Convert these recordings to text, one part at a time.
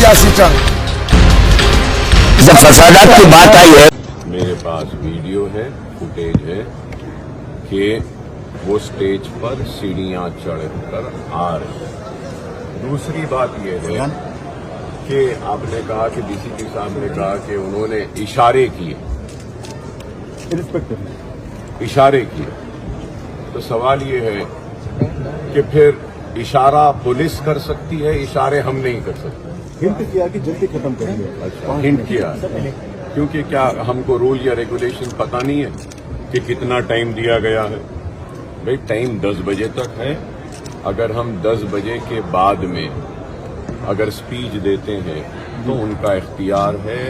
सियासी जंग। जब फसादात की बात आई है, मेरे पास वीडियो है, फुटेज है कि वो स्टेज पर सीढ़ियां चढ़कर आ रहे हैं। दूसरी बात यह है कि आपने कहा कि डीसीपी साहब ने कहा कि उन्होंने इशारे किए, इशारे किए। तो सवाल ये है कि फिर इशारा पुलिस कर सकती है, इशारे हम नहीं कर सकते। हिंट किया कि जल्दी खत्म करिए। अच्छा, हिंट किया, क्योंकि क्या हमको रूल या रेगुलेशन पता नहीं है कि कितना टाइम दिया गया है। भाई टाइम 10 बजे तक है। अगर हम 10 बजे के बाद में अगर स्पीच देते हैं तो उनका इख्तियार है,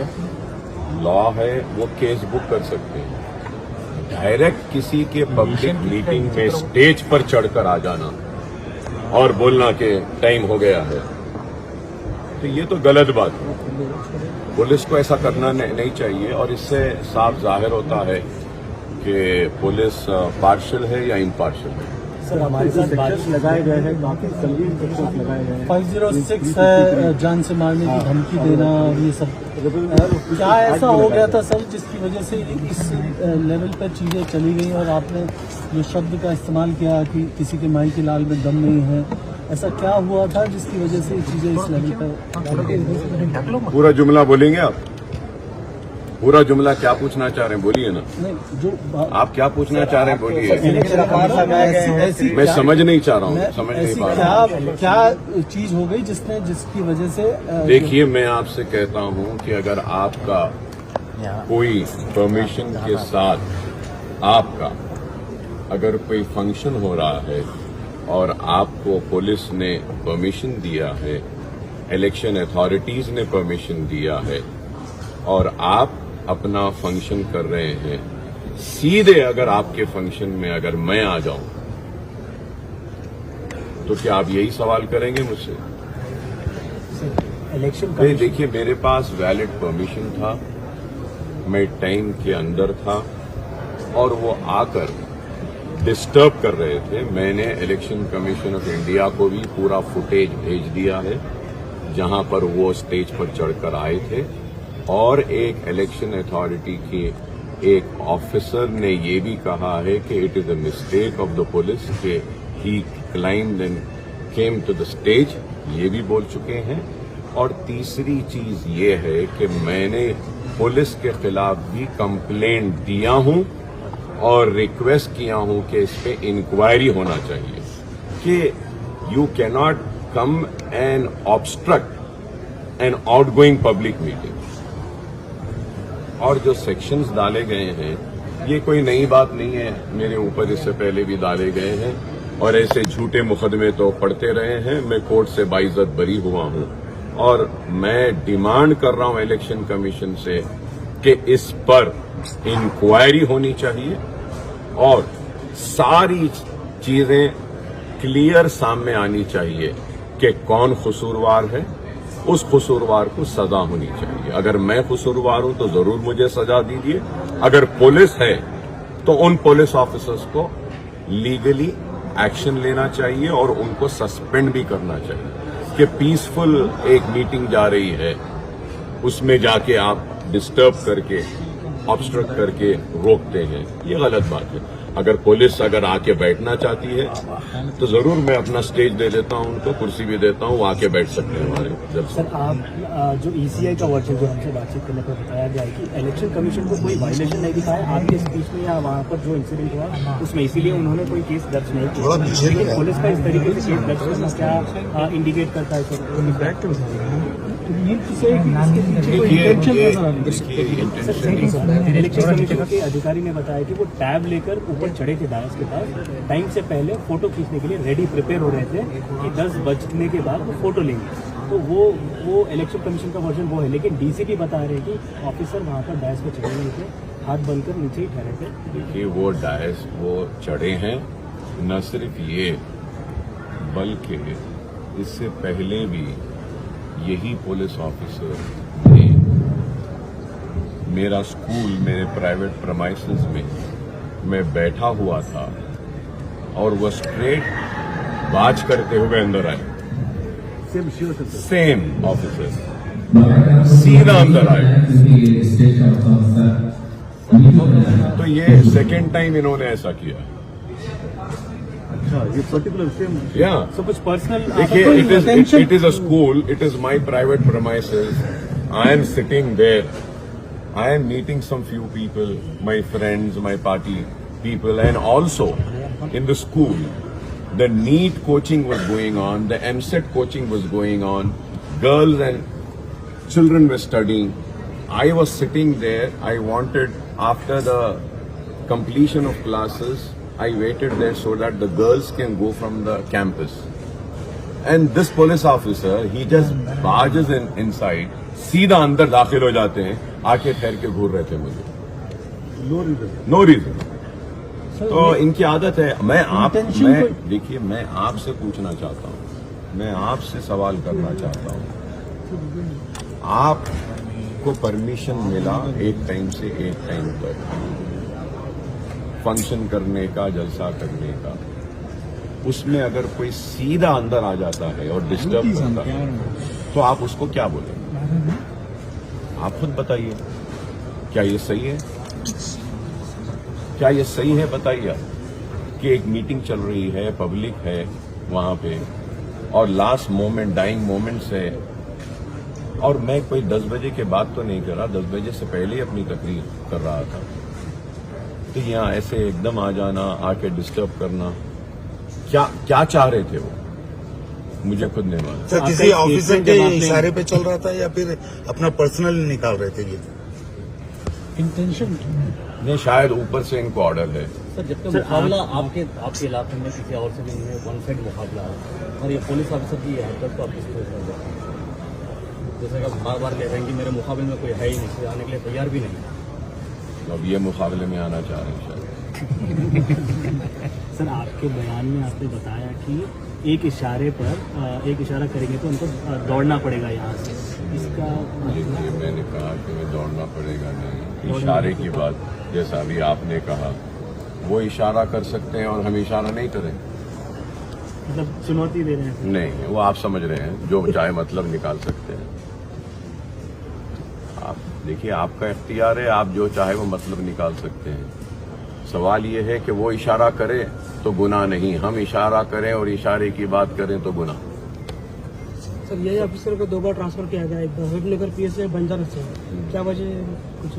लॉ है, वो केस बुक कर सकते हैं। डायरेक्ट किसी के पब्लिक मीटिंग में स्टेज पर चढ़कर आ जाना और बोलना कि टाइम हो गया है, तो ये तो गलत बात है। पुलिस को ऐसा करना नहीं चाहिए और इससे साफ जाहिर होता है कि पुलिस पार्शियल है या इम्पार्शियल है। सर हमारे साथ बारिश लगाए गए हैं, काफी संगीन सेक्शंस लगाए गए हैं। 506 है, जान से मारने की धमकी देना और ये सब। क्या ऐसा हो गया था सर जिसकी वजह से इस लेवल पर चीजें चली गई और आपने ये शब्द का इस्तेमाल किया कि किसी के माई के लाल में दम नहीं है? ऐसा क्या हुआ था जिसकी वजह से चीजें इस लेवल पर? पूरा जुमला बोलेंगे आप? पूरा जुमला क्या पूछना चाह रहे हैं बोलिए ना। नहीं, जो आप क्या पूछना चाह रहे हैं बोलिए। मैं मैं समझ नहीं चाह रहा हूँ, समझ नहीं पा रहा हूँ। क्या चीज हो गई जिसकी वजह से देखिए, मैं आपसे कहता हूँ कि अगर आपका कोई परमिशन के साथ आपका अगर कोई फंक्शन हो रहा है और आपको पुलिस ने परमिशन दिया है, इलेक्शन अथॉरिटीज ने परमिशन दिया है और आप अपना फंक्शन कर रहे हैं, सीधे अगर आपके फंक्शन में अगर मैं आ जाऊं तो क्या आप यही सवाल करेंगे मुझसे? इलेक्शन नहीं, देखिए मेरे पास वैलिड परमिशन था, मैं टाइम के अंदर था और वो आकर डिस्टर्ब कर रहे थे। मैंने इलेक्शन कमीशन ऑफ इंडिया को भी पूरा फुटेज भेज दिया है जहां पर वो स्टेज पर चढ़कर आए थे और एक इलेक्शन अथॉरिटी के एक ऑफिसर ने ये भी कहा है कि it is a mistake of the police कि he climbed and came to the stage, ये भी बोल चुके हैं। और तीसरी चीज ये है कि मैंने पुलिस के खिलाफ भी कंप्लेंट दिया हूं और रिक्वेस्ट किया हूं कि इस पे इंक्वायरी होना चाहिए कि you can not come and obstruct an outgoing public meeting. और जो सेक्शंस डाले गए हैं ये कोई नई बात नहीं है, मेरे ऊपर इससे पहले भी डाले गए हैं और ऐसे झूठे मुकदमे तो पड़ते रहे हैं। मैं कोर्ट से बाइज्जत बरी हुआ हूं और मैं डिमांड कर रहा हूं इलेक्शन कमीशन से कि इस पर इंक्वायरी होनी चाहिए और सारी चीजें क्लियर सामने आनी चाहिए कि कौन कसूरवार है, उस कसूरवार को सजा होनी चाहिए। अगर मैं कसूरवार हूं तो जरूर मुझे सजा दीजिए, अगर पुलिस है तो उन पुलिस ऑफिसर्स को लीगली एक्शन लेना चाहिए और उनको सस्पेंड भी करना चाहिए। कि पीसफुल एक मीटिंग जा रही है उसमें जाके आप डिस्टर्ब करके ऑब्स्ट्रक्ट करके रोकते हैं, ये गलत बात है। अगर पुलिस अगर आके बैठना चाहती है तो जरूर मैं अपना स्टेज दे देता हूं, उनको कुर्सी भी देता हूं, वो आके बैठ सकते हैं हमारे जब। सर आप जो ईसीआई का वर्जन जो हमसे बातचीत करने पर बताया गया है कि इलेक्शन कमीशन को कोई वायलेशन नहीं दिखाया आपके स्पीच में या वहाँ पर जो इंसिडेंट हुआ उसमें, इसीलिए उन्होंने कोई केस दर्ज नहीं किया। लेकिन पुलिस का इस तरीके से केस दर्ज करना क्या इंडिकेट करता है सर? इलेक्शन कमीशन के अधिकारी ने बताया कि वो टैब लेकर ऊपर चढ़े थे डायस के पास, टाइम से पहले फोटो खींचने के लिए रेडी प्रिपेयर हो रहे थे कि 10 बजने के बाद वो फोटो लेंगे। तो वो इलेक्शन कमीशन का वर्जन वो है, लेकिन डीसीपी बता रहे हैं कि ऑफिसर वहां पर डायस पर चढ़े नहीं थे, हाथ बनकर नीचे ही ठहरे थे। देखिए वो डायस वो चढ़े हैं, न सिर्फ ये बल्कि इससे पहले भी यही पुलिस ऑफिसर थे। मेरा स्कूल मेरे प्राइवेट प्रमाइसेस में मैं बैठा हुआ था और वो स्ट्रेट बाज करते हुए अंदर आए, सेम ऑफिसर। सीधा अंदर आए। तो ये सेकेंड टाइम इन्होंने ऐसा किया। अच्छा, ये पर्टिकुलर सेम या सब कुछ पर्सनल। देखिए, it is a school, it is my private premises. I am sitting there. I am meeting some few people, my friends, my party people, and also in the school, the NEET coaching was going on, the MSET coaching was going on, girls and children were studying. I was sitting there. I wanted, after the completion of classes, I waited there so that the girls can go from the campus. And this police officer, he just barges inside, सीधा अंदर दाखिल हो जाते हैं, आके ठहर के घूर रहे थे मुझे, नो रीजन। तो इनकी आदत है। देखिए, मैं आपसे पूछना चाहता हूँ, मैं आपसे सवाल करना चाहता हूँ, आपको परमिशन मिला एक टाइम से एक टाइम तक फंक्शन करने का, जलसा करने का, उसमें अगर कोई सीधा अंदर आ जाता है और डिस्टर्ब करता है तो आप उसको क्या बोलेंगे? आप खुद बताइए, क्या ये सही है? क्या ये सही है? बताइए आप कि एक मीटिंग चल रही है, पब्लिक है वहां पे, और लास्ट मोमेंट, डाइंग मोमेंट्स है, और मैं कोई 10 बजे के बाद तो नहीं कर रहा, 10 बजे से पहले ही अपनी तकरीर कर रहा था। तो यहाँ ऐसे एकदम आ जाना, आके डिस्टर्ब करना, क्या चाह रहे थे वो, मुझे खुद नहीं मालूम। सर, किसी ऑफिसर के इशारे पे चल रहा था या फिर अपना पर्सनल निकाल रहे थे? ये इंटेंशन नहीं, शायद ऊपर से इनको ऑर्डर है। सर, जबकि मुकाबला आपके इलाके में किसी और से नहीं है, वन साइड मुकाबला है, और ये पुलिस ऑफिसर की हरकत को आप किस तरह से देखते हैं? जैसे कि बार बार कह रहे हैं कि मेरे मुकाबले में कोई है ही नहीं, आने के लिए तैयार भी नहीं। अब ये मुकाबले में आना चाह रहे हैं शायद। सर, आपके बयान में आपने बताया कि एक इशारे पर एक इशारा करेंगे तो उनको दौड़ना पड़ेगा यहाँ से, इसका देखिए, मैंने कहा कि मैं दौड़ना पड़ेगा नहीं, इशारे की बात, जैसा अभी आपने कहा, वो इशारा कर सकते हैं और हम इशारा नहीं करें, मतलब चुनौती दे रहे हैं? नहीं, वो आप समझ रहे हैं, जो चाहे मतलब निकाल सकते हैं। आप देखिए, आपका इख्तियार है, आप जो चाहे वो मतलब निकाल सकते हैं। सवाल ये है कि वो इशारा करे तो गुनाह नहीं, हम इशारा करें और इशारे की बात करें तो गुनाह। सर, यही ऑफिसर को 2 बार ट्रांसफर किया गया, एक बार हबीबनगर पीएस से बंजारा से, क्या वजह कुछ?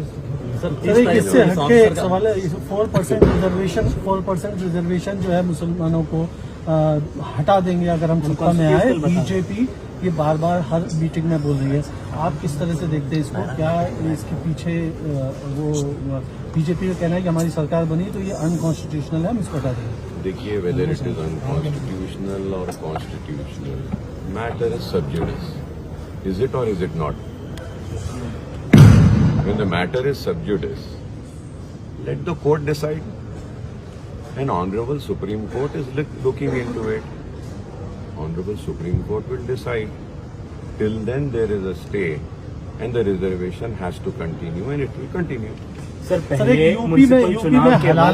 सर, इससे हटके एक सवाल है, 4% रिजर्वेशन जो है मुसलमानों को हटा देंगे अगर हम सत्ता में आए, बीजेपी ये बार बार हर मीटिंग में बोल रही है, आप किस तरह से देखते हैं इसको? क्या इसके पीछे वो बीजेपी का कहना है कि हमारी सरकार बनी तो ये अनकॉन्स्टिट्यूशनल है, हम इसको हटा देंगे? देखिए, वेदर इट इज अनकॉन्स्टिट्यूशनल और constitutional, matter is sub judice, is it और is it not? When the matter is sub judice, let the court decide, an honourable Supreme Court is looking into it, honourable Supreme Court will decide, till then there is a stay and the reservation has to continue and it will continue. Sir, UP में हलाल